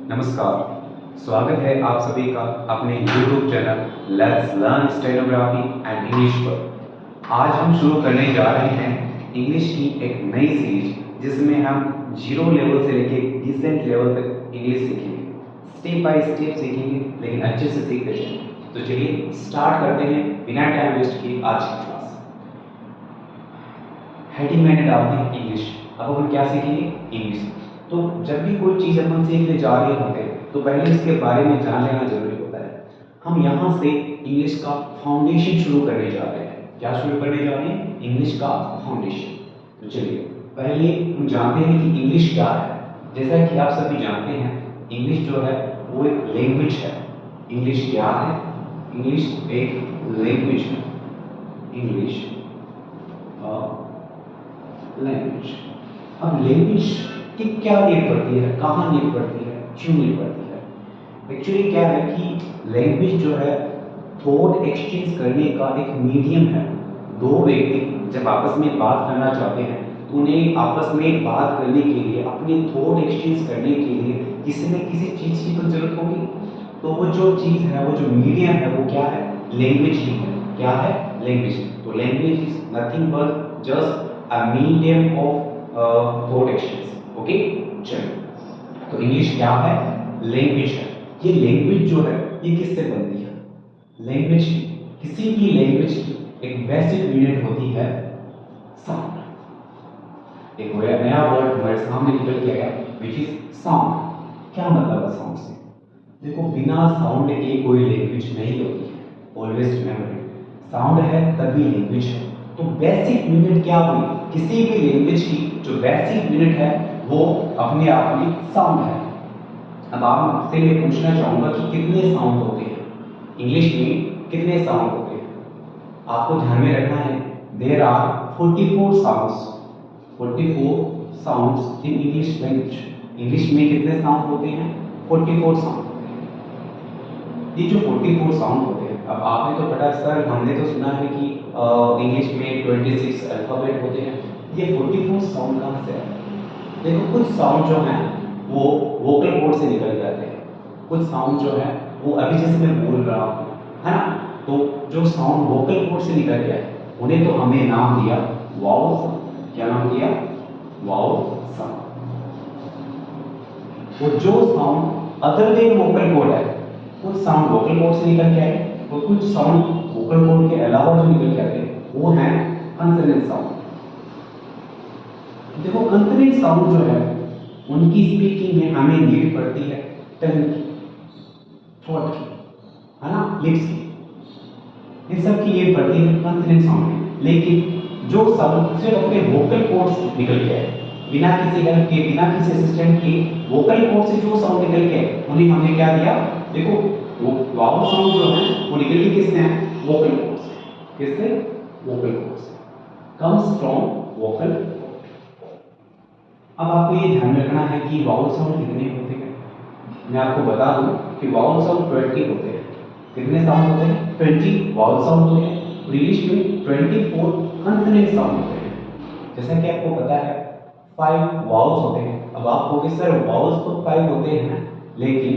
नमस्कार। स्वागत है आप सभी का अपने YouTube channel let's learn stenography and English पर। आज हम शुरू करने जा रहे हैं इंग्लिश की एक नई सीरीज जिसमें हम जीरो लेवल से लेके डिसेंट लेवल तक इंग्लिश सीखेंगे। स्टेप बाय स्टेप सीखेंगे, लेकिन अच्छे से सीखते जाएंगे। तो चलिए स्टार्ट करते हैं बिना टाइम वेस्ट किए आज की क्लास। हेडिंग मैंने डाल दी इंग्लिश। अब हम क्या सीखेंगे? इंग्लिश। तो जब भी कोई चीज़ अपन सीखने जा रहे होते हैं तो पहले इसके बारे में जान लेना जरूरी होता है। हम यहाँ से इंग्लिश का फाउंडेशन शुरू करने जा रहे हैं। क्या शुरू करने जा रहे हैं? इंग्लिश का फाउंडेशन। तो चलिए पहले हम जानते हैं कि इंग्लिश क्या है। जैसा कि आप सभी जानते हैं, इंग्लिश जो है वो एक लैंग्वेज है। इंग्लिश क्या है? इंग्लिश एक लैंग्वेज है। English language. अब लैंग्वेज की क्या नीड पड़ती है, कहाँ नीड पड़ती है, क्यों नीड पड़ती है? एक्चुअली क्या है कि लैंग्वेज जो है थॉट एक्सचेंज करने का एक मीडियम है। दो व्यक्ति जब आपस में बात करना चाहते हैं तो उन्हें आपस में बात करने के लिए, अपने थॉट एक्सचेंज करने के लिए किसी न किसी चीज़ की तो जरूरत होगी। तो वो जो चीज़ है, वो जो मीडियम है, वो क्या है? लैंग्वेज ही है। क्या है? लैंग्वेज। तो language is nothing but just a medium of thought exchange. Okay, चलो। तो इंग्लिश क्या है? लैंग्वेज है। ये लैंग्वेज जो है ये किससे बनती है? लैंग्वेज की, किसी भी लैंग्वेज की एक बेसिक यूनिट होती है साउंड। एक नया वर्ड हमारे सामने निकल के आया विच इज साउंड। क्या मतलब है साउंड से? देखो, बिना साउंड के कोई लैंग्वेज नहीं होती है। ऑलवेज रिमेंबर इट, साउंड है तभी लैंग्वेज है। तो बेसिक यूनिट क्या हुई? किसी भी लैंग्वेज की जो बेसिक यूनिट है वो अपने आप में साउंड है। अब आपसे मैं पूछना चाहूंगा कि कितने साउंड होते हैं इंग्लिश में? कितने साउंड होते हैं? आपको ध्यान में रखना है, there are 44 sounds. 44 sounds in English language. English में कितने साउंड होते हैं? 44 साउंड। ये जो 44 साउंड होते हैं, अब आपने तो पता सर, हमने तो सुना है कि इंग्लिश में 26 अल्फाबेट होते हैं। ये 44 साउंड कहाँ से आए? देखो, कुछ साउंड जो है वो वोकल कॉर्ड से निकल जाते हैं। कुछ साउंड जो है वो अभी जैसे मैं बोल रहा हूँ, है ना? तो जो साउंड वोकल कॉर्ड से निकल गया है उन्हें तो हमने नाम दिया वावल साउंड। क्या नाम दिया? Vowel sound. वो जो sound other than vocal cord है, कुछ साउंड वोकल कॉर्ड से निकल के आए और कुछ साउंड वोकल कॉर्ड के अलावा जो निकल के आते हैं वो है कंसोनेंट साउंड। देखो, कंसोनेंट साउंड जो है उनकी स्पीकिंग में हमें नीड पड़ती है टंग की, थ्रोट की, है ना, लिप्स की। इन सब की नीड पड़ती है कंसोनेंट साउंड में। लेकिन जो साउंड सिर्फ अपने वोकल कॉर्ड से निकल के आए, बिना किसी हेल्प के, बिना किसी असिस्टेंट के, वोकल कॉर्ड से जो साउंड निकल के आए उन्हें हमने क्या दिया? देखो, वो वावल साउंड जो है वो निकली किससे है? वोकल कॉर्ड से। किससे? वोकल कॉर्ड से। Comes from vocal. अब आपको ये ध्यान रखना है कि वावल साउंड कितने होते हैं। मैं आपको बता दूं कि वावल साउंड 20 होते हैं। कितने साउंड होते हैं? 20 वावल साउंड होते हैं। इंग्लिश में 24 कंसोनेंट साउंड होते हैं। जैसा कि आपको पता है 5 वावल्स होते हैं। अब आप कहोगे सर वावल्स तो 5 होते हैं लेकिन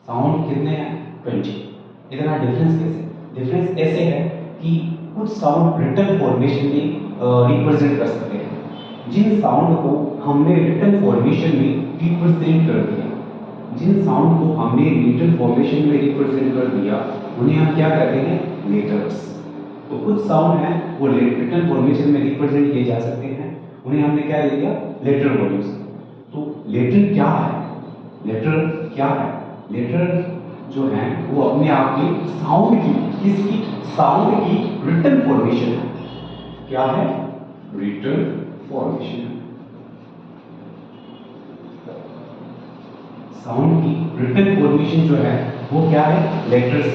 साउंड कितने हैं? 20। इतना डिफरेंस कैसे? डिफरेंस ऐसे है कि कुछ साउंड रिटन फॉर्मेशन में रिप्रेजेंट कर सकते हैं। जिन साउंड को हमने रिटन फॉर्मेशन में रिप्रेजेंट कर दिया, जिन साउंड को हमने रिटन फॉर्मेशन में रिप्रेजेंट कर दिया उन्हें हम क्या कहते हैं? लेटर्स। तो कुछ साउंड हैं वो रिटन फॉर्मेशन में रिप्रेजेंट किए जा सकते हैं, उन्हें हमने क्या दे दिया? Letter volumes. तो लेटर क्या है? लेटर क्या है? लेटर जो है वो अपने आप में साउंड की, किसकी? साउंड की रिटन फॉर्मेशन है। क्या है? Written formation. साउंड की रिटन फॉर्मेशन जो है वो क्या है? लेटर्स।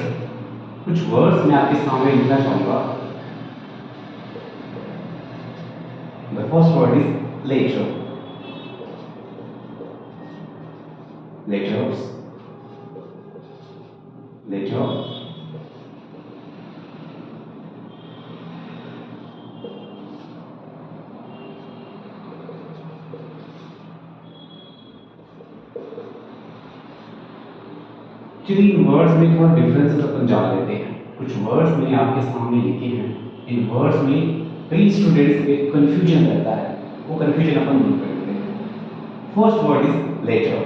कुछ वर्ड्स मैं आपके सामने लिखना चाहूंगा। The first word is letter. Letters, letter. चलिए इन वर्ड्स में थोड़ा डिफरेंसेस अपन जान लेते हैं। कुछ वर्ड्स मैंने आपके सामने लिखे हैं। इन वर्ड्स में कई स्टूडेंट्स में कंफ्यूजन रहता है, वो कंफ्यूजन अपन दूर कर देते हैं। First word is letter.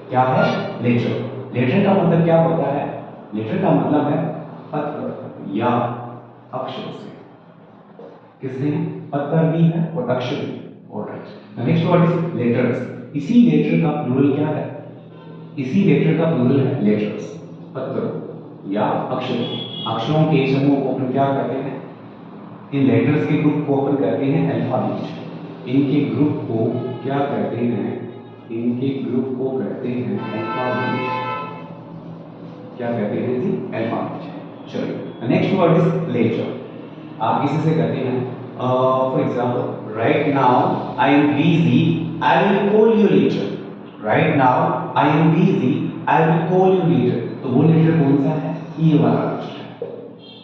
क्या है? लेटर। लेटर का मतलब क्या होता है? लेटर का मतलब है पत्र या अक्षर से। किससे? पत्र भी है और अक्षर भी। Alright, next word is letters. इसी लेटर का प्लूरल क्या है? इसी लेटर का प्लूरल है लेटर्स। पत्र या अक्षर। अक्षरों के समूह को अपन क्या कहते हैं? इन लेटर्स के ग्रुप को अपन कहते हैं अल्फाबेट। इनके ग्रुप को क्या कहते हैं? इनके ग्रुप को कहते हैं अल्फाबेट। क्या कहते हैं जी? अल्फाबेट। चलिए नेक्स्ट वर्ड इज लेटर। आप किसी से कहते हैं for example, right now I am busy, I will call you later. Right now I am busy, I will call you later. तो वो लेटर कौन सा है? ये वाला लेटर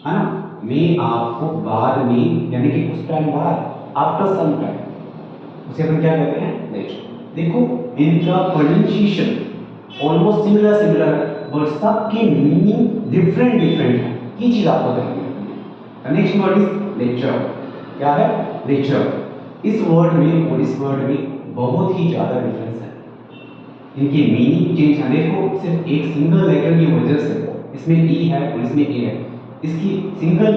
है ना। मैं आपको बाद में, यानी कि कुछ टाइम बाद, आफ्टर सम टाइम, उसे अपन क्या कहते हैं? लेटर। देखो इनका प्रोनाउंसिएशन ऑलमोस्ट सिमिलर है, बट सबके मीनिंग डिफरेंट है। ये चीज आपको ध्यान रखनी है। Next word is lecture. क्या है? लेक्चर। इस वर्ड में और इस वर्ड में बहुत ही ज्यादा डिफरेंस है। इनकी मीनिंग चेंज है। देखो सिर्फ एक सिंगल लेटर की वजह से, इसमें ई है और इसमें ए है, इसकी सिंगल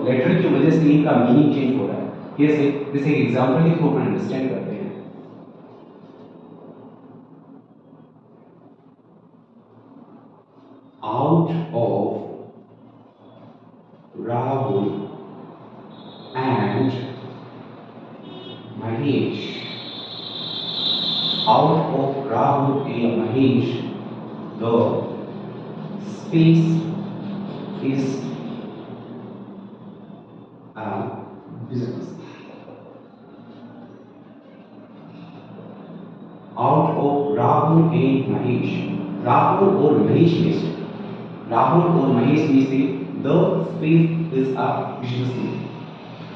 लेटर की वजह से इनका मीनिंग चेंज हो रहा है। कैसे? जैसे एग्जांपल लिखो, अपन अंडरस्टैंड करते हैं। Out of Rahul and Mahesh. Out of Rahul and Mahesh, the space is a business. Out of Rahul and Mahesh. Rahul और महेश में से, राहुल और महेश में से the space is a business.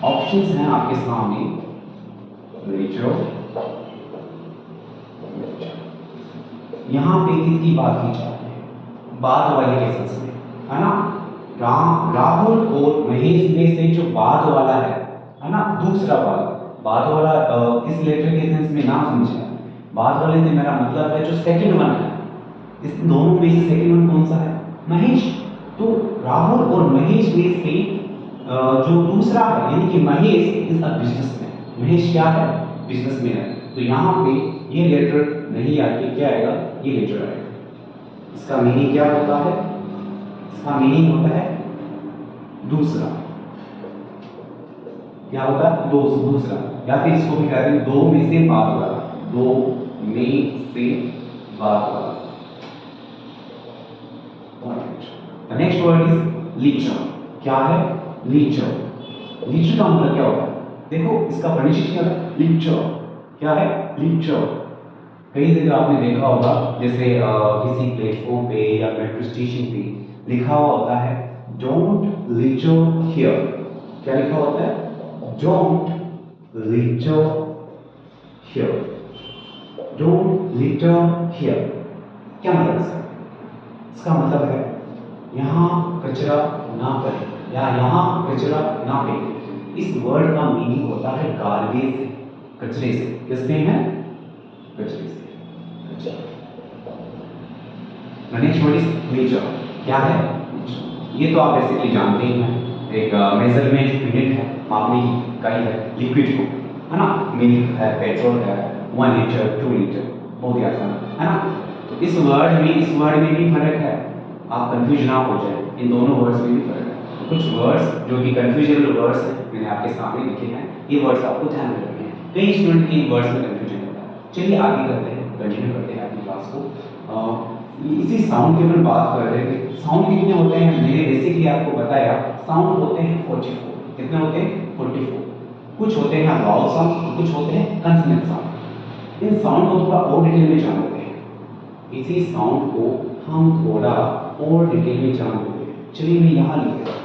Options हैं आपके सामने, लेटर। यहां पे किसकी बात की जा रही है? बाद वाले केसेस में, है ना। राहुल और महेश में से जो बाद वाला है ना, दूसरा वाला बाद वाला, इस लेटर के सेंस में ना समझे। बाद वाले से मेरा मतलब है जो सेकंड वन है। इस दोनों में से सेकंड वन कौन सा है? महेश। तो राहुल और महेश में से जो दूसरा है, यानी कि Mahesh is a businessman. Mahesh क्या है? बिजनेसमैन है। तो यहाँ पे ये लेटर नहीं आके क्या आएगा? ये लेटर आएगा। इसका मीनिंग क्या होता है? इसका मीनिंग होता है दूसरा। क्या होता है? दूसरा, या फिर इसको भी कहते हैं दो में से बाद वाला। दो में से बाद वाला। Next word is लीचर। क्या है? लीचर। लीचर का मतलब क्या होता है? देखो इसका प्रोनाउंसिएशन क्या है? लीचर। क्या है? लीचर। कई जगह आपने देखा होगा, जैसे किसी प्लेटफॉर्म पे या मेट्रो स्टेशन पे लिखा हुआ होता है डोंट लीचर हियर। क्या लिखा होता है? Don't litter here. Don't litter here. क्या मतलब है? इसका मतलब है यहाँ कचरा ना करें या यहाँ कचरा ना फेंकें। इस वर्ड का मीनिंग होता है गार्बेज से, कचरे से। किससे है? कचरे से। Next word is लीचर। क्या है? ये तो आप बेसिकली जानते ही हैं, एक मेजरमेंट यूनिट है, मापने की इकाई है लिक्विड को, है ना। मिल्क है, पेट्रोल है, 1 लीटर 2 लीटर, बहुत ही आसान है ना। तो इस वर्ड में भी फर्क है, आप कंफ्यूज ना हो जाए। इन दोनों वर्ड्स में भी फर्क है। तो कुछ वर्ड्स जो कि कंफ्यूजेबल वर्ड्स हैं, मैंने आपके सामने लिखे हैं। ये वर्ड्स आपको ध्यान में रखने हैं। कई स्टूडेंट के इन वर्ड्स में कंफ्यूजन होता है। चलिए आगे करते हैं, कंटिन्यू करते हैं अपनी क्लास को। इसी साउंड की अपन बात कर रहे थे। साउंड कितने होते हैं? मैंने बेसिकली आपको बताया, साउंड होते हैं 44। कितने होते हैं? 44। कुछ होते हैं वावल साउंड, कुछ होते हैं कंसोनेंट साउंड। इन साउंड को थोड़ा और डिटेल में जान लेते हैं। इसी साउंड को हम थोड़ा और डिटेल में जान लेते हैं। चलिए मैं यहां लिख देता हूं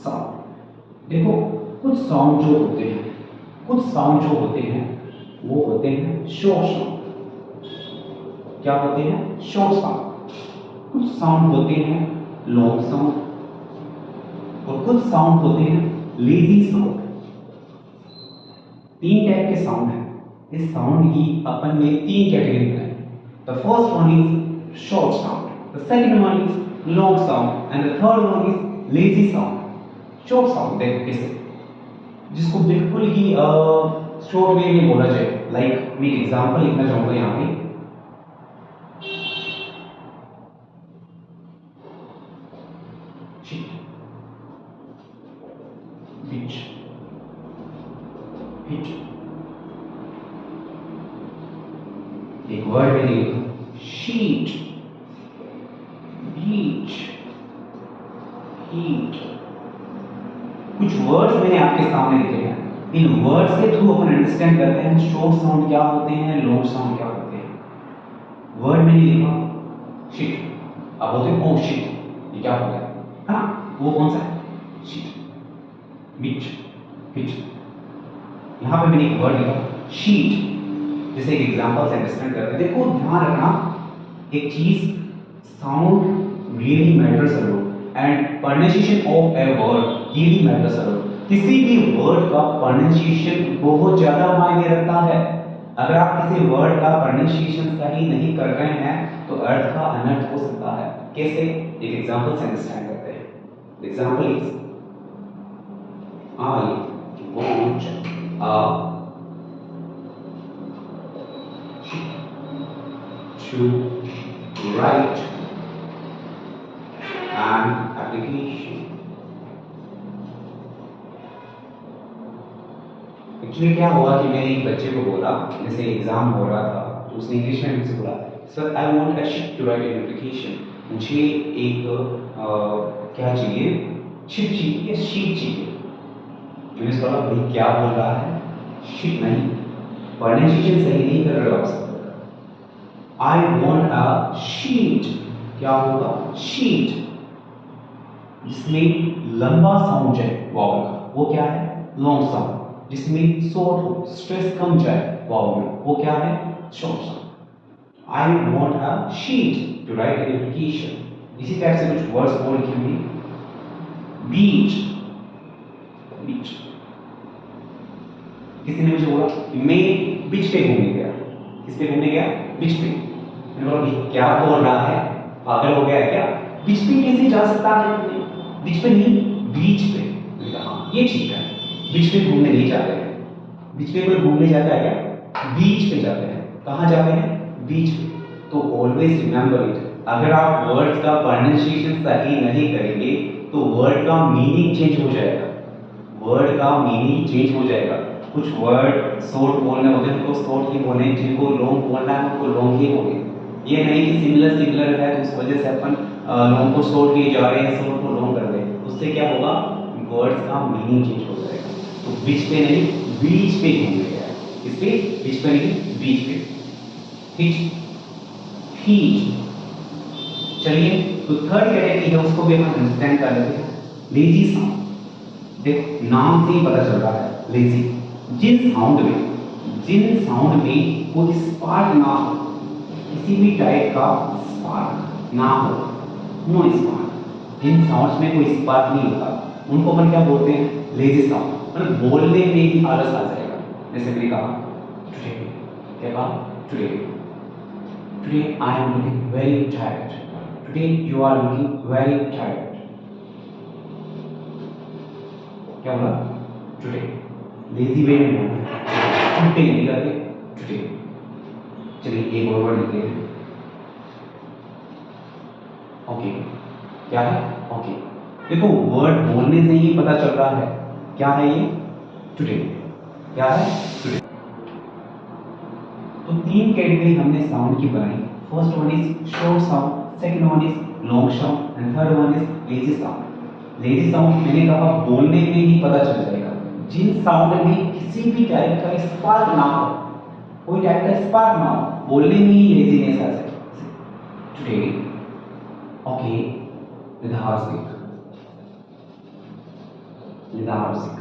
साउंड। देखो कुछ साउंड जो होते हैं वो होते हैं शॉर्ट साउंड। क्या होते हैं, शॉर्ट साउंड। कुछ साउंड होते हैं लॉन्ग साउंड और कुछ साउंड होते हैं लेजी साउंड। तीन टाइप के साउंड हैं। इस साउंड की अपन ने तीन कैटेगरी बनाई। The first one is short sound, the second one is long sound and the third one is lazy sound. Short sound देखो कैसे, जिसको बिल्कुल ही शॉर्ट वे में बोला जाए। लाइक मैं एग्जांपल लिखना चाहूंगा यहाँ पे, बीच हिट। एक वर्ड में लिखो शीट, बीच, हीट। कुछ वर्ड्स मैंने आपके सामने लिखे हैं। इन वर्ड्स के थ्रू अपन अंडरस्टैंड करते हैं शॉर्ट साउंड क्या होते हैं, लॉन्ग साउंड क्या होते हैं। वर्ड मैंने लिखा शीट, अब बोलते हैं ओ शीट, ये क्या हो गया, है ना, वो कौन सा है, शीट। बीच, हिट। यहां पे मैंने एक वर्ड लिखा शीट, जैसे एक एग्जांपल से अंडरस्टैंड करते हैं। देखो ध्यान रखना, एक चीज sound really matters a lot and pronunciation of a word really matters a lot. किसी भी वर्ड का प्रोनाउंसिएशन बहुत ज्यादा मायने रखता है। अगर आप किसी वर्ड का प्रोनाउंसिएशन सही नहीं कर रहे हैं तो अर्थ का अनर्थ हो सकता है। कैसे, एक एग्जांपल से अंडरस्टैंड करते हैं। Example is I want to write an application. Actually क्या हुआ कि मैंने एक बच्चे को बोला, जैसे एग्जाम हो रहा था तो उसने इंग्लिश में मुझसे बोला, sir I want a sheet to write an application. मुझे एक क्या चाहिए, शीट चाहिए या शीट चाहिए। मैंने बोला भाई क्या बोल रहा है, शीट नहीं, प्रोनाउंसिएशन सही नहीं कर रहे हो आप सब। आई वांट अ शीट, क्या होगा, शीट, जिसमें लंबा साउंड जाए वावल का, वो क्या है, लॉन्ग साउंड। जिसमें शॉर्ट हो, स्ट्रेस कम जाए वावल में, वो क्या है, short sound. I want a sheet to write an application. इसी टाइप से कुछ वर्ड्स और लिखेंगे। बीच, बीच, किसी ने मुझे बोला मैं बीच पे घूमने गया। किस पे घूमने गया, बीच पे। मैंने बोला क्या बोल रहा है, पागल हो गया है क्या, बीच पे कैसे जा सकता है, बीच पे नहीं, बीच पे। मैंने कहा हाँ ये ठीक है, बीच पे घूमने नहीं जाते हैं। बीच पे कोई घूमने जाता है क्या, बीच पे जाते हैं। कहाँ जाते हैं, बीच पे। तो ऑलवेज रिमेंबर इट, अगर आप वर्ड्स का प्रोनाउंसिएशन सही नहीं करेंगे तो वर्ड का मीनिंग चेंज हो जाएगा। वर्ड का मीनिंग चेंज हो जाएगा। कुछ वर्ड शॉर्ट बोलने होते हैं तो शॉर्ट ही बोले, जिनको लॉन्ग बोलना है उनको लॉन्ग ही बोले। ये नहीं कि सिमिलर सिमिलर है तो उस वजह से अपन लॉन्ग को शॉर्ट लिए जा रहे हैं, शॉर्ट को लॉन्ग कर रहे हैं। उससे क्या होगा, वर्ड्स का मीनिंग चेंज हो जाएगा। तो बीच पे नहीं, बीच पे घूम गया है। इस पे बीच पे नहीं, बीच पे। Hit, heat. चलिए तो थर्ड कैटेगरी है, उसको भी हम अंडरस्टैंड कर लेते हैं। Lazy sound. देख नाम से ही पता चल रहा है लेजी। जिन साउंड में कोई स्पार्क ना हो, किसी भी टाइप का स्पार्क ना हो, नो स्पार्क, जिन साउंड्स में कोई स्पार्क नहीं होता उनको अपन क्या बोलते हैं, लेजी साउंड। मतलब बोलने में ही आलस आ जाएगा। जैसे मैंने कहा टुडे, क्या कहा, today, today I am looking very tired, today you are looking very tired. क्या बोला, टुडे, लेजी वे में बोलना है, टुडे नहीं करते, टुडे। चलिए एक और वर्ड लिखते हैं, ओके। क्या है, ओके। देखो वर्ड बोलने से ही पता चल रहा है क्या है ये, टुडे। क्या है, टुडे। तो तीन कैटेगरी हमने साउंड की बनाई। First one is short sound, second one is long sound and third one is lazy sound. Lazy sound मैंने कहा बोलने में ही पता चल जाएगा। जिन साउंड में किसी भी टाइप का स्पार्क ना हो, कोई टाइप का स्पार्क ना हो, बोलने में ही लेजीनेस आ जाए। Today, okay, lethargic, lethargic.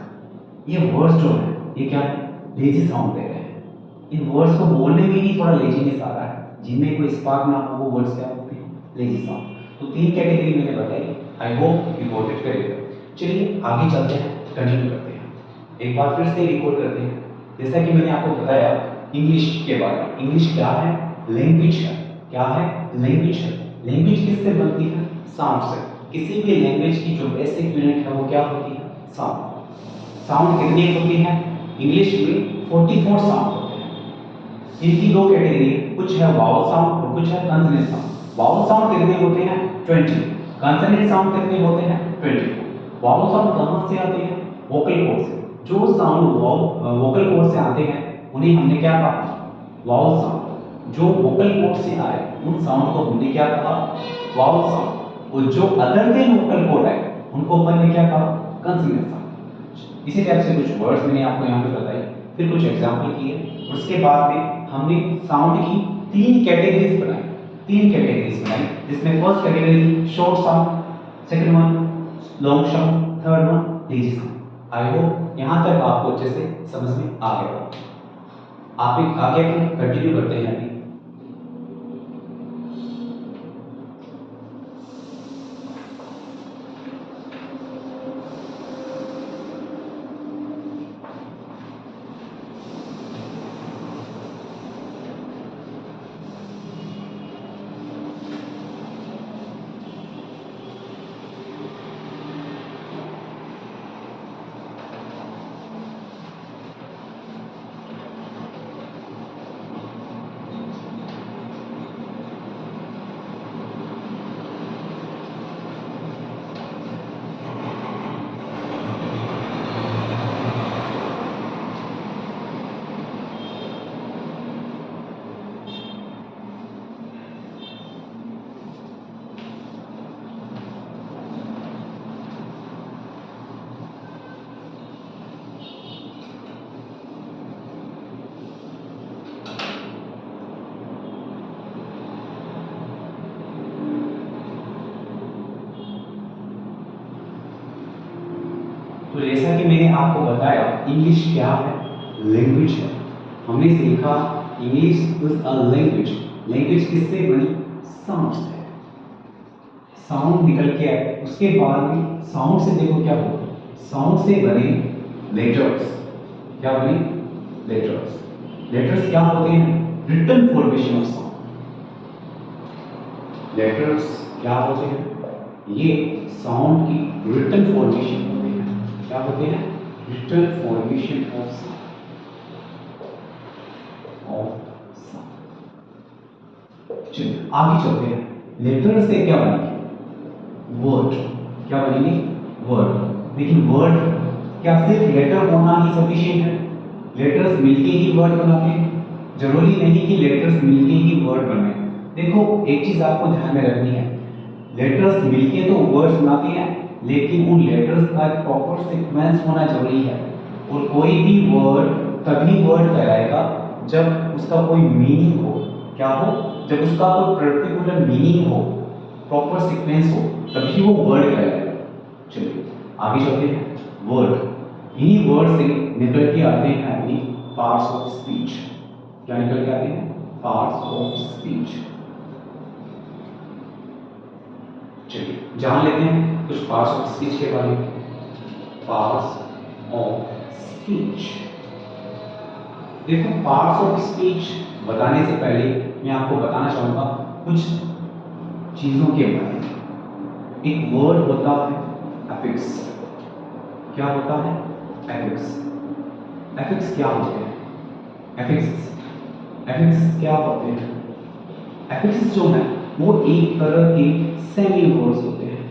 ये वर्ड्स जो है ये क्या है, लेजी साउंड दे रहे हैं। इन वर्ड्स को बोलने में ही थोड़ा लेजीनेस आ रहा है। जिनमें कोई स्पार्क ना हो वो वर्ड्स क्या होते हैं? Lazy sound. तो 3 कैटेगरी मैंने बताई, I hope you got it correct. चलिए आगे चलते हैं, कंटिन्यू करते हैं, एक बार फिर से रिकॉर्ड करते हैं। जैसा कि मैंने आपको बताया इंग्लिश के बारे में, इंग्लिश क्या है? लैंग्वेज है। क्या है? लैंग्वेज है। लैंग्वेज किससे बनती है? साउंड से। किसी भी लैंग्वेज की जो बेसिक यूनिट है वो क्या होती है? साउंड। साउंड कितनी होती है? इंग्लिश में 44 साउंड होते हैं। इनकी दो कैटेगरी है, कुछ है वावल साउंड और कुछ है कंसोनेंट साउंड। वावल साउंड कितने होते हैं? 20। कंसोनेंट साउंड कितने होते हैं? 24। वावल साउंड कहां से आते हैं? वोकल कॉर्ड से। जो साउंड वोकल कॉर्ड से आते हैं उन्हें हमने क्या कहा? Vowel sound. जो वोकल कॉर्ड से आए उन साउंड को हमने क्या कहा? Vowel sound. और जो अदर देन वोकल कॉर्ड है उनको अपन ने क्या कहा? Consonant sound. इसी टाइप से कुछ वर्ड्स मैंने आपको यहाँ पे बताए, फिर कुछ एग्जांपल किए, उसके बाद में हमने साउंड की 3 कैटेगरीज बनाई। 3 कैटेगरीज बनाई जिसमें फर्स्ट कैटेगरी थी short sound, second one long sound, third one lazy sound. I hope यहाँ तक आपको अच्छे से समझ में आ गया। आप एक आगे कंटिन्यू करते हैं अभी। तो जैसा कि मैंने आपको बताया इंग्लिश क्या है? लैंग्वेज है। हमने सीखा English is a language. Language किससे बनी? साउंड से। साउंड निकल के आए, उसके बाद में साउंड से देखो क्या होगा? साउंड से बने लेटर्स। क्या बने? लेटर्स। लेटर्स क्या होते हैं? Written formation of sound. Letters क्या होते हैं? ये साउंड की रिटन फॉर्मेशन होते हैं। क्या होते हैं? Written formation of sound. चलिए आगे चलते हैं। लेटर से क्या बनेंगे? वर्ड। क्या बनेंगे? वर्ड। लेकिन वर्ड क्या सिर्फ लेटर होना ही सफिशिएंट है? लेटर्स मिलके ही वर्ड बनाते हैं? जरूरी नहीं कि लेटर्स मिलके ही वर्ड बने। देखो एक चीज आपको ध्यान में रखनी है, लेटर्स मिलके तो वर्ड्स बनाते हैं लेकिन उन लेटर्स का प्रॉपर सीक्वेंस होना जरूरी है। और कोई भी वर्ड तभी वर्ड कहलाएगा जब उसका कोई मीनिंग हो। क्या हो? जब उसका कोई पर्टिकुलर मीनिंग हो, प्रॉपर सीक्वेंस हो, तभी वो वर्ड कहलाएगा। चलिए आगे चलते हैं। वर्ड, इन्हीं वर्ड से निकल के आते हैं अपनी पार्ट्स ऑफ स्पीच। क्या निकल के आते हैं? Parts of speech. चलिए जान लेते हैं कुछ पार्ट्स ऑफ स्पीच के बारे में। Parts of speech. देखो पार्ट्स ऑफ स्पीच बताने से पहले मैं आपको बताना चाहूंगा कुछ चीजों के बारे में। एक वर्ड होता है एफिक्स। क्या होता है? एफिक्स। एफिक्स क्या होते हैं? एफिक्स क्या होते हैं? एफिक्स जो है वो एक तरह के सेमी वर्ड्स होते हैं।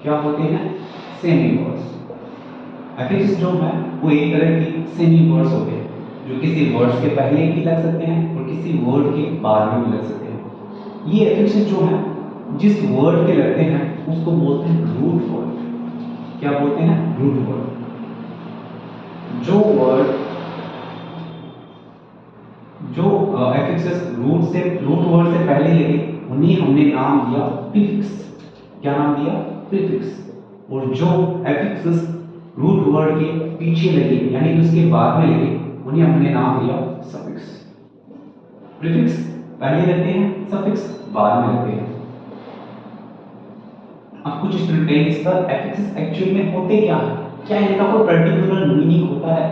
क्या होते हैं? Semi words. एफिक्स जो है वो एक तरह की सेमी वर्ड्स होते हैं जो किसी वर्ड्स के पहले भी लग सकते हैं और किसी वर्ड के बाद में भी लग सकते हैं। ये एफिक्स जो है जिस वर्ड के लगते हैं उसको बोलते हैं रूट वर्ड। क्या बोलते हैं? Root word. जो वर्ड जो एफिक्सेस रूट वर्ड से पहले लगे उन्हें हमने नाम दिया प्रीफिक्स। क्या नाम दिया? प्रीफिक्स। और जो एफिक्सेस रूट वर्ड के पीछे लगे यानी कि उसके बाद में लगे उन्हें हमने नाम दिया सफिक्स। प्रीफिक्स पहले रहते हैं, सफिक्स बाद में रहते हैं। अब कुछ स्टूडेंट कहेंगे सर एफिक्सेस एक्चुअल में होते क्या है, क्या इनका कोई पर्टिकुलर मीनिंग होता है?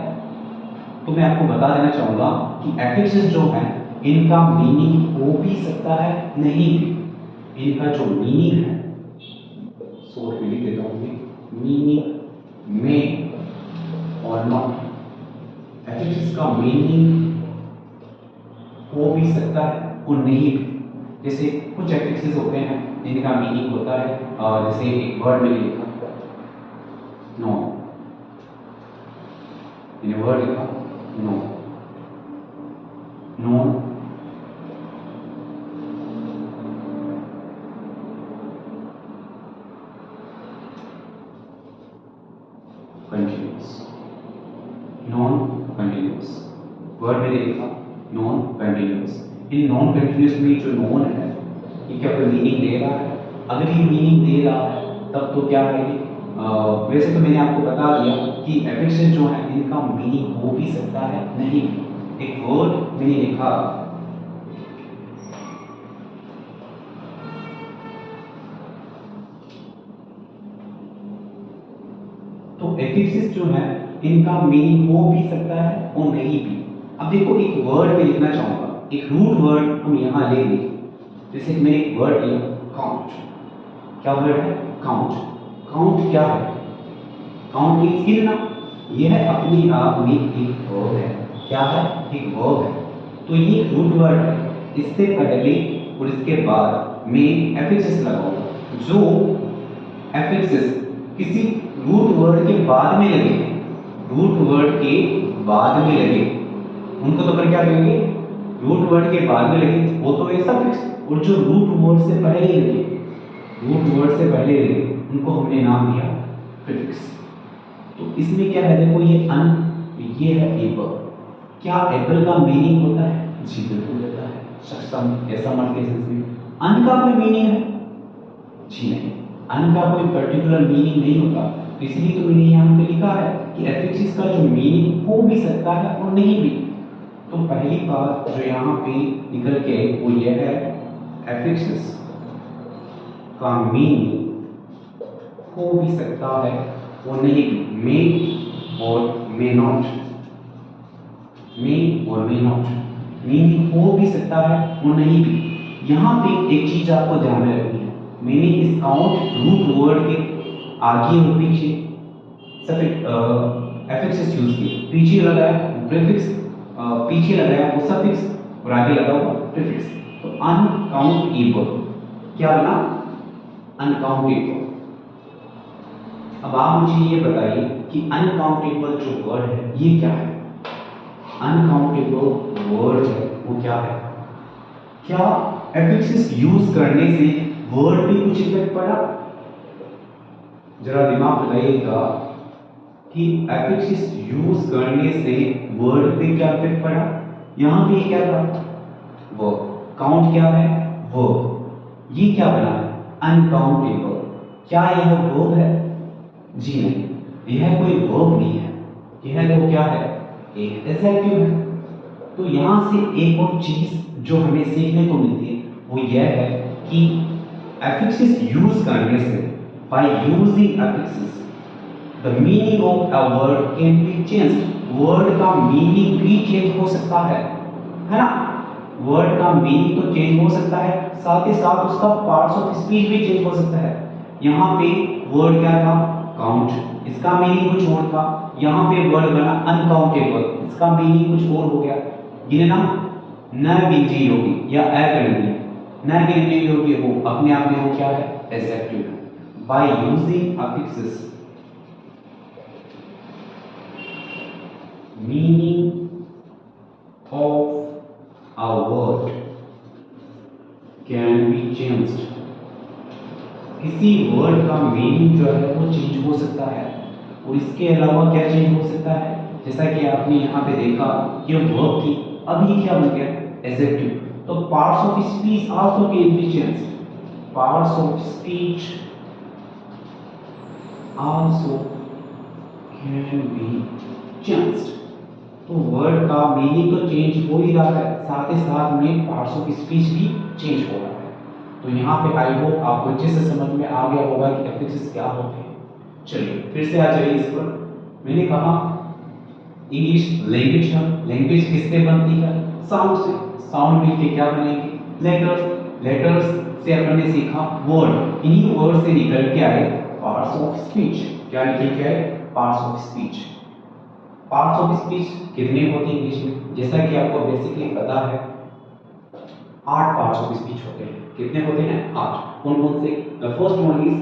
तो मैं आपको बता देना चाहूंगा कि एफिक्सेस जो है इनका मीनिंग हो भी सकता है, नहीं भी। इनका जो मीनिंग है, शॉर्ट में लिख देता हूं, मीनिंग में और नॉट। एफिक्सेस का मीनिंग हो भी सकता है और नहीं भी। जैसे कुछ एफिक्सेस होते हैं जिनका मीनिंग होता है, जैसे एक वर्ड में लिखा नो, वर्ड लिखा no, no continuous, non continuous. Word में लिखा नॉन कंटिन्यूस। इन नॉन कंटिन्यूस में जो नॉन है ये क्या कोई मीनिंग दे रहा है? अगर ये मीनिंग दे रहा है तब तो क्या है ये, वैसे तो मैंने आपको बता दिया कि एफिक्सेस जो है इनका मीनिंग हो भी सकता है, नहीं भी। एक वर्ड मैंने लिखा तो एफिक्सेस जो है इनका मीनिंग हो भी सकता है और नहीं भी। अब देखो एक वर्ड में लिखना चाहूंगा, एक रूट वर्ड हम यहाँ ले लें। जैसे मैंने एक वर्ड लिया काउंट। क्या वर्ड है? काउंट। काउंट क्या है? काउंट मीन्स गिनना। यह अपने आप में एक वर्ब है। क्या है? एक वर्ब है। तो ये रूट वर्ड है। इससे पहले और इसके बाद में एफिक्सेस लगाओ। जो एफिक्सेस किसी रूट वर्ड के बाद में लगे, रूट वर्ड के बाद में लगे, उनको तो अपन क्या कहेंगे? रूट वर्ड के बाद में लगे वो तो है सफिक्स। और जो रूट वर्ड से पहले लगे, रूट वर्ड से पहले लगे, उनको हमने नाम दिया प्रीफिक्स। तो इसमें क्या है, देखो ये ये है एप्पल। क्या एप्पल का मीनिंग होता है? जी बिल्कुल होता है। सक्षम ऐसा मत कह सकते। अन का कोई मीनिंग है? जी नहीं, अन का कोई पर्टिकुलर मीनिंग नहीं होता। तो इसलिए तो मैंने यहाँ पे लिखा है कि एफिक्सिस का जो मीनिंग हो भी सकता है और नहीं भी। तो पहली बात जो यहाँ पे निकल के आई वो ये है, एफिक्सिस का मीनिंग हो भी सकता है और नहीं भी। मे और मे नॉट, मे और मे नॉट मीनिंग हो भी सकता है और नहीं भी। यहाँ पे एक चीज आपको ध्यान में रखनी है, मैंने इस काउंट रूट वर्ड के आगे और पीछे एफिक्सेस यूज किए। पीछे लगाया प्रीफिक्स, पीछे लगाया वो सफिक्स और आगे लगा हुआ प्रीफिक्स। तो अनकाउंटेबल क्या बना? अनकाउंटेबल। अब आप मुझे ये बताइए कि अनकाउंटेबल जो वर्ड है ये क्या है? अनकाउंटेबल वर्ड है वो क्या है? क्या एफिक्सेस यूज करने से वर्ड पे कुछ इफेक्ट पड़ा? जरा दिमाग लगाइएगा कि एफिक्सेस यूज करने से वर्ड पे क्या इफेक्ट पड़ा। यहां पे क्या था? वर्ब। काउंट क्या है? वर्ब। ये क्या बना है? अनकाउंटेबल। क्या यह वर्ब है? जी नहीं, यह कोई वर्ब नहीं है। यह तो क्या है? एक एडजेक्टिव है। तो यहां से एक और चीज जो हमें सीखने को मिलती है वो यह है कि एफिक्सेस यूज करने से, by using एफिक्सेस, the meaning of a word can be changed. Word का मीनिंग भी चेंज हो सकता है ना? वर्ड का मीनिंग तो चेंज हो सकता है, साथ ही साथ उसका पार्ट्स ऑफ स्पीच भी चेंज हो सकता है। यहाँ पे वर्ड क्या था? काउंट, इसका मीनिंग कुछ और था। यहाँ पे वर्ड बना अनकाउंटेबल, इसका मीनिंग कुछ और हो गया। गिनना न गिनती योगी या अगणनीय, न गिनती योगी हो अपने आप में वो क्या है? एडजेक्टिव है। By using affixes, meaning of a word can be changed. किसी वर्ड का मीनिंग जो है वो चेंज हो सकता है। और इसके अलावा क्या चेंज हो सकता है? जैसा कि आपने यहाँ पे देखा ये वर्ब थी, अब ये क्या बन गया? एडजेक्टिव। तो parts of speech also can be changed. Parts of speech also can be changed. तो वर्ड का मीनिंग तो चेंज हो ही रहा है, साथ ही साथ में पार्ट्स ऑफ स्पीच भी चेंज हो रहा है। तो यहाँ पे आई होप आपको अच्छे से समझ में आ गया होगा कि एफिक्सेस क्या होते हैं। चलिए फिर से आ जाइए इस पर। मैंने कहा इंग्लिश लैंग्वेज है, लैंग्वेज किससे बनती है? साउंड से। साउंड मिलके क्या बनेगी? लेटर्स। लेटर्स से अपन ने सीखा वर्ड, इन्हीं वर्ड से निकल के आए पार्ट्स ऑफ स्पीच। क्या निकल के आए? Parts of speech. Parts of speech कितने होते हैं इंग्लिश में? जैसा कि आपको बेसिकली पता है 8 पार्ट्स ऑफ स्पीच होते हैं। कितने होते हैं? 8। कौन कौन से? The first one is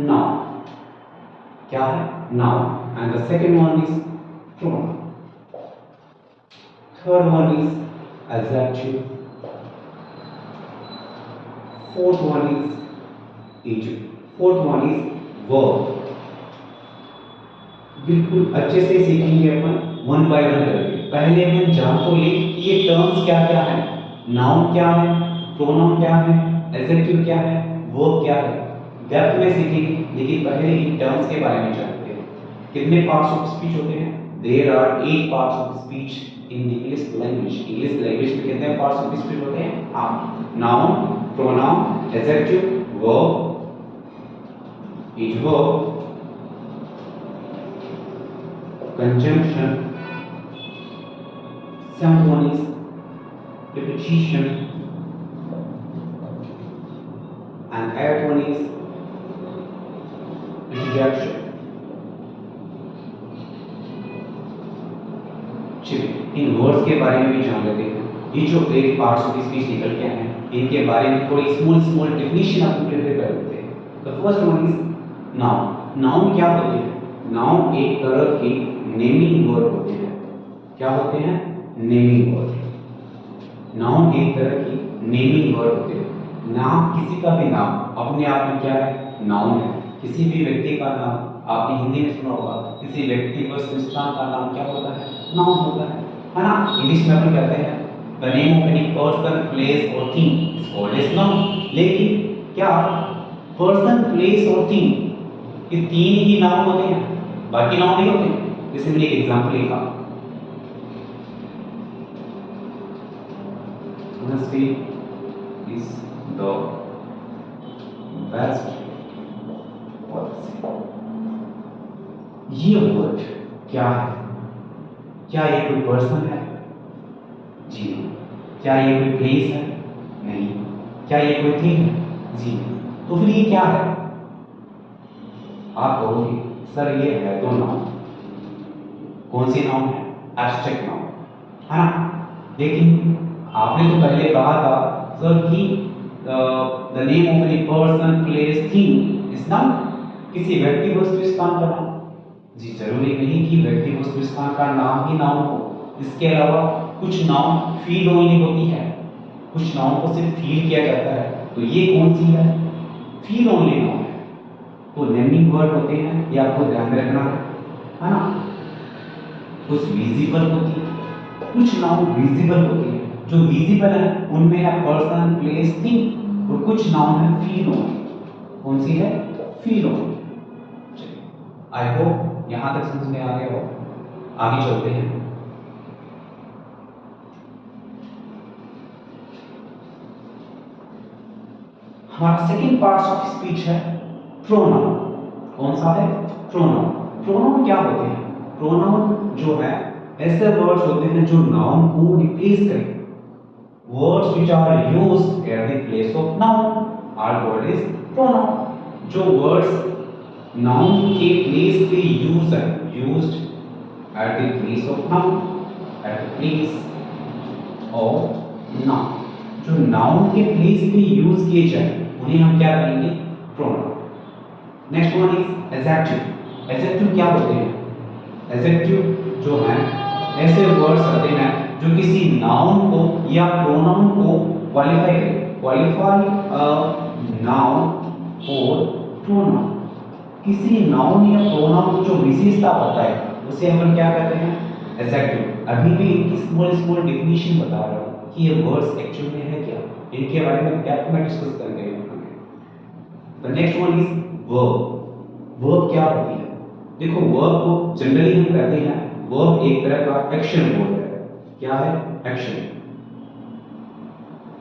noun. क्या है? Noun. And the second one is pronoun. Third one is adjective. Fourth one is adjective. Fourth one is verb. बिल्कुल अच्छे से सीखेंगे अपन वन बाय वन करके। पहले हम जान तो ले कि ये टर्म्स क्या क्या है, नाउन क्या है, प्रोनाउन क्या है, एडजेक्टिव क्या है, वर्ब क्या है। डेप्थ में सीखेंगे, लेकिन पहले इन टर्म्स के बारे में जानते हैं। कितने पार्ट्स ऑफ स्पीच होते हैं? There are 8 parts of speech in English language. English language में कितने पार्ट्स ऑफ स्पीच होते हैं? 8। Noun, pronoun, adjective, verb, adverb, conjunction, seventh one is preposition, and eighth one is interjection. चलिए इन words के बारे में भी जान लेते हैं। ये जो 8 पार्ट्स ऑफ स्पीच निकल के आए हैं, इनके बारे में थोड़ी स्मॉल डेफिनेशन आप प्रिपेयर कर लेते हैं। The first one is noun. Noun क्या होते हैं? नाउन एक तरह की नेमिंग वर्ड होते हैं। क्या होते हैं? Naming word. नाउन एक तरह की नेमिंग वर्ड होते हैं। नाम किसी का भी नाम अपने आप में क्या है? नाउन है। किसी भी व्यक्ति का नाम आपने हिंदी में सुना होगा, किसी व्यक्ति को संस्थान का नाम क्या होता है? नाउन होता है ना? इंग्लिश में अपन कहते हैं the name of any person, place और thing is called as noun. लेकिन क्या पर्सन, प्लेस और थिंग ये तीन ही नाउन होते हैं, बाकी नाउन नहीं होते? जैसे मैंने एक एग्जांपल लिखा, honesty is the best policy। ये वर्ड क्या है? क्या ये कोई पर्सन है? जी नहीं। क्या ये कोई प्लेस है? नहीं। क्या ये कोई थिंग है? जी नहीं। तो फिर ये क्या है? आप कहोगे सर ये है तो नाउन। कौन सी नाउन है? एब्स्ट्रैक्ट नाउन, है ना? लेकिन आपने तो पहले कहा था सर कि the name of any person, place, thing is noun. किसी व्यक्ति, वस्तु, स्थान का नाम। जी जरूरी नहीं कि व्यक्ति, वस्तु, स्थान का नाम ही नाउन हो। इसके अलावा कुछ नाउन फील ओनली होती है, कुछ नाउन को सिर्फ फील किया जाता है। तो ये कौन सी है? फील ओनली नाउन है। तो नेमिंग वर्ड होते हैं, ये आपको ध्यान में रखना है ना? कुछ विजिबल होती है, कुछ नाउन विजिबल होती है। जो विजिबल है उनमें है पर्सन, प्लेस, थिंग, और कुछ नाउन है फील ओनली। कौन सी है? Feel only. चलिए आई होप यहां तक समझ में आ गया हो। आगे चलते हैं। हमारा सेकंड पार्ट ऑफ स्पीच है प्रोनाउन। कौन सा है? प्रोनाउन। प्रोनाउन क्या होते हैं? प्रोनाउन जो है ऐसे वर्ड्स होते हैं जो नाउन को रिप्लेस करें। Words which are used at the place of noun are called as pronoun. जो वर्ड्स नाउन के प्लेस पे used at the place of noun, at the place of noun, जो नाउन के प्लेस पे use किए जाए उन्हें हम क्या कहेंगे? Pronoun. Next one is adjective. Adjective क्या होते हैं? एडजेक्टिव जो है ऐसे वर्ड्स होते हैं जो किसी नाउन को या प्रोनाउन को क्वालिफाई करें। क्वालिफाई अ नाउन और प्रोनाउन। किसी नाउन या प्रोनाउन की जो विशेषता होता है उसे हम क्या कहते हैं? एडजेक्टिव। अभी भी इनकी स्मॉल डेफिनेशन बता रहा हूं कि ये वर्ड्स एक्चुअल में है क्या, इनके बारे में डेप्थ में डिस्कस करेंगे। The next one is verb. Verb क्या होती है? देखो वर्ब को जनरली हम कहते हैं वर्ब एक तरह का एक्शन वर्ड है। क्या है? एक्शन।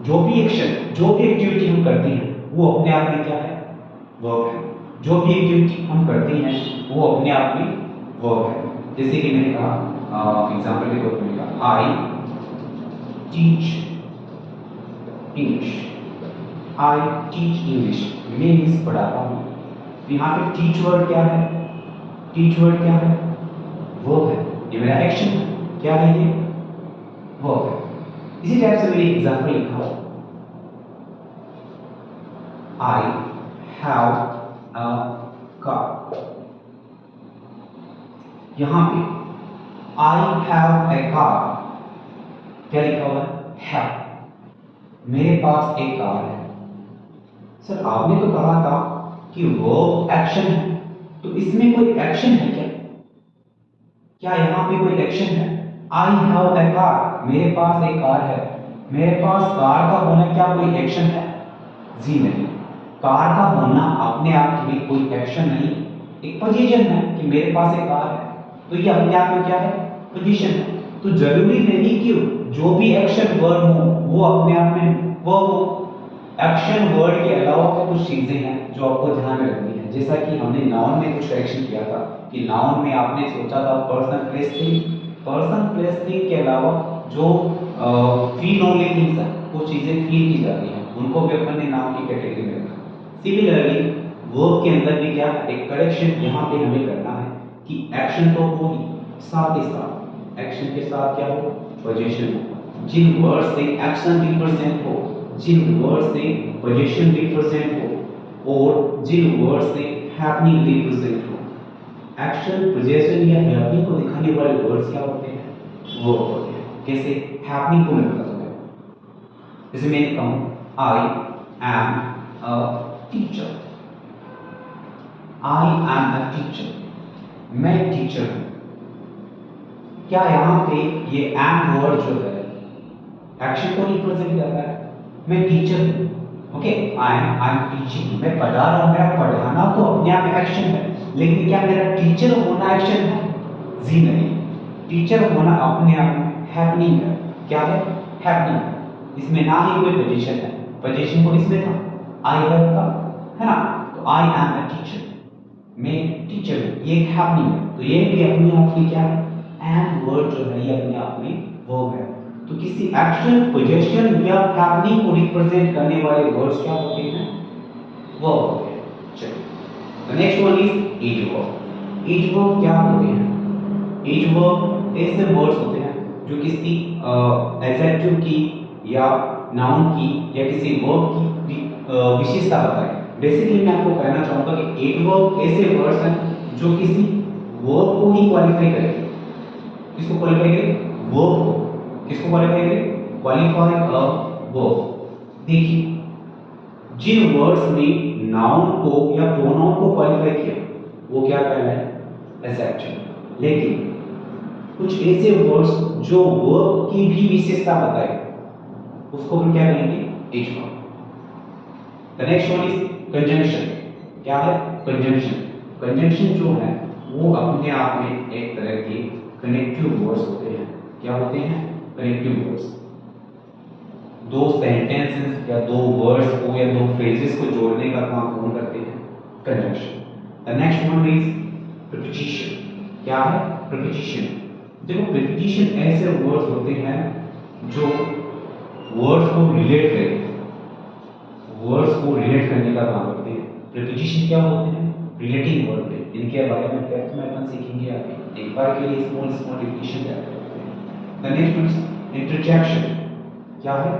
जो भी एक्शन, जो भी एक्टिविटी हम करते हैं वो अपने आप में क्या है? वर्ब है। जो भी एक्टिविटी हम करते हैं वो अपने आप में वर्ब है। जैसे कि मैंने कहा, एग्जांपल के तौर पर मैंने कहा I teach English. I teach English, मैं इंग्लिश पढ़ाता हूँ। यहाँ पे टीच वर्ड क्या है? टीच वर्ड क्या है? वर्ब है। ये मेरा एक्शन है। क्या है ये? वर्ब है। इसी टाइप से मैंने एग्जांपल लिखा, I have a car। यहां पे I have a car क्या लिखा हुआ है? Have। मेरे पास एक कार है। सर आपने तो कहा था कि वर्ब एक्शन है, तो इसमें कोई एक्शन है क्या? क्या यहाँ पे कोई एक्शन है? I have a car, मेरे पास एक कार है। मेरे पास कार का होना क्या कोई एक्शन है? जी नहीं। कार का होना अपने आप में कोई एक्शन नहीं, एक पोजीशन है कि मेरे पास एक कार है, तो ये अपने आप में क्या है? पोजीशन है। तो जरूरी नहीं कि जो भी एक्शन वर्ड हो वो अपने आप में वो एक्शन वर्ड के अलावा कुछ चीजें हैं जो आपको ध्यान में रखनी है। जैसा कि हमने नाउन में कुछ करेक्शन किया था कि नाउन में आपने सोचा था person place thing. Person place thing के अलावा जो फील ओनली थिंग्स है, वो चीजें फील की जाती हैं, उनको भी अपन ने नाउन की कैटेगरी में रखा। सिमिलरली वर्ब के अंदर भी क्या एक करेक्शन यहाँ पे हमें करना है कि एक्शन तो हो ही, साथ ही साथ एक्शन के साथ क्या हो? पोजीशन हो। जिन वर्ड से एक्शन रिप्रेजेंट हो, जिन वर्ड से पोजीशन रिप्रेजेंट हो और जिन वर्ड से हैपनिंग रिप्रेजेंट हो। एक्शन, पोजीशन या हैपनिंग को दिखाने वाले वर्ड्स क्या होते हैं? वर्ब होते हैं। कैसे? हैपनिंग को मैं बता दूंगा। जैसे मैं कहूं I am a teacher. I am a teacher, मैं टीचर हूं। क्या यहाँ पे ये एम वर्ड जो है एक्शन को रिप्रेजेंट करता है? मैं टीचर हूं, ओके, आई एम टीचिंग, मैं पढ़ा रहा हूं। मेरा पढ़ाना तो अपने आप में एक्शन है, लेकिन क्या मेरा टीचर होना एक्शन है? जी नहीं। टीचर होना अपने आप में हैपनिंग है। क्या है? हैपनिंग। इसमें ना ही कोई पोजीशन है, पोजीशन को इसमें था आई हैव का, है ना? तो आई एम अ टीचर, मैं टीचर हूं, ये एक हैपनिंग है। तो ये भी अपने आप में क्या है? एम वर्ड जो है ये अपने आप में वर्ब है। तो किसी एक्शन, पोजीशन या हैपनिंग को रिप्रेजेंट करने वाले वर्ड्स क्या होते हैं? वर्ब होते हैं। चलिए, the next one is adverb. Adverb क्या होते हैं? एज वर्ब ऐसे वर्ड्स होते हैं जो किसी एडजेक्टिव की या नाउन की या किसी वर्ब की विशेषता बताए। बेसिकली मैं आपको कहना चाहूंगा कि एज वर्ब ऐसे वर्ड्स हैं जो किसी वर्ब को ही क्वालिफाई करेंगे। किसको क्वालिफाई करेंगे? वर्ब को। किसको क्वालिफाई करेंगे? Qualify a verb. देखिए, जिन वर्ड्स ने नाउन को या प्रोनाउन को क्वालिफाई किया वो क्या कहलाए? एडजेक्टिव। लेकिन कुछ ऐसे वर्ड्स जो वर्ब की भी विशेषता बताए उसको हम क्या कहेंगे? Adverb. The next one is conjunction. क्या है? कंजंक्शन। कंजंक्शन जो है वो अपने आप में एक तरह के कनेक्टिव वर्ड्स होते हैं। क्या होते हैं? Connective words. दो सेंटेंसेस या दो वर्ड्स को या दो फ्रेजेस को जोड़ने का काम कौन करते हैं? Conjunction. The next one is preposition. क्या है? प्रीपोजिशन। देखो, प्रीपोजिशन ऐसे वर्ड्स होते हैं जो वर्ड्स को रिलेट करें, वर्ड्स को रिलेट करने का काम करते हैं। प्रीपोजिशन क्या होते हैं? रिलेटिंग वर्ड है। इनके बारे में डेप्थ में अपन सीखेंगे आगे। एक बार के लिए स्मॉल स्मॉल डेफिनेशन करते हैं। The next one interjection. क्या है?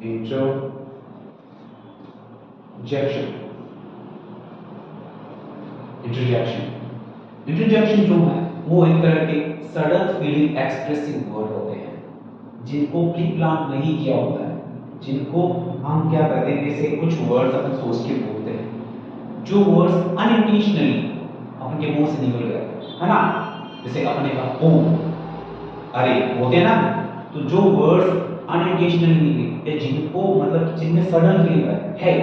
इंटरजेक्शन। इंटरजेक्शन। इंटरजेक्शन जो है वो एक तरह के सडन फीलिंग एक्सप्रेसिव वर्ड होते हैं जिनको प्री प्लान नहीं किया होता है, जिनको हम क्या कहते हैं, जैसे कुछ वर्ड्स अपन सोच के बोलते हैं, जो वर्ड्स अनइंटेंशनली अपने मुंह से निकल गए, है ना? जैसे अपने कहा ओ, अरे, होते हैं ना? तो जो वर्ड्स अनइंटेंशनली निकले, जिनको मतलब जिनमें सडन फील है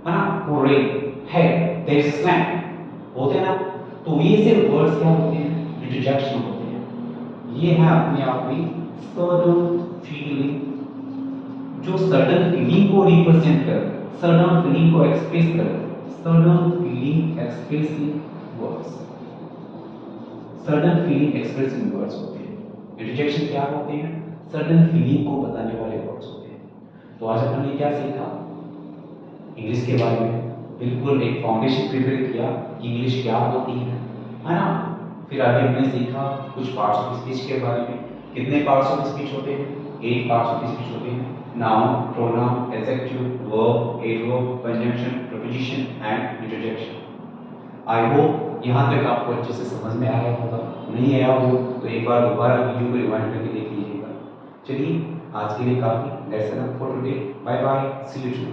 ना? वो रेन है, देयर इज स्नैप, होते हैं ना? तो ये से वर्ड्स क्या होते हैं? इंटरजेक्शन होते हैं। ये है अपने आप में सडन फीलिंग, जो सडन फीलिंग को रिप्रेजेंट कर, सडन फीलिंग को एक्सप्रेस कर, sudden feeling expressing words, sudden feeling expressing words होते हैं। इंटरजेक्शन क्या होते हैं? सडन फीलिंग को बताने वाले वर्ड्स होते हैं। तो आज अपन ने क्या सीखा? इंग्लिश के बारे में बिल्कुल एक फाउंडेशन प्रिपेयर किया, इंग्लिश क्या होती है ना। फिर आगे हमने सीखा कुछ पार्ट्स ऑफ स्पीच के बारे में। कितने पार्ट्स ऑफ स्पीच होते हैं? 8 पार्ट्स ऑफ स्पीच होते हैं। Noun, pronoun, adjective, verb, adverb, conjunction, preposition and interjection. I hope यहाँ तक आपको अच्छे से समझ में आया होगा। नहीं आया हो तो एक बार दोबारा वीडियो को रिवाइंड करके देख लीजिएगा। चलिए आज के लिए काफ़ी। That's enough for today. Bye bye, see you soon.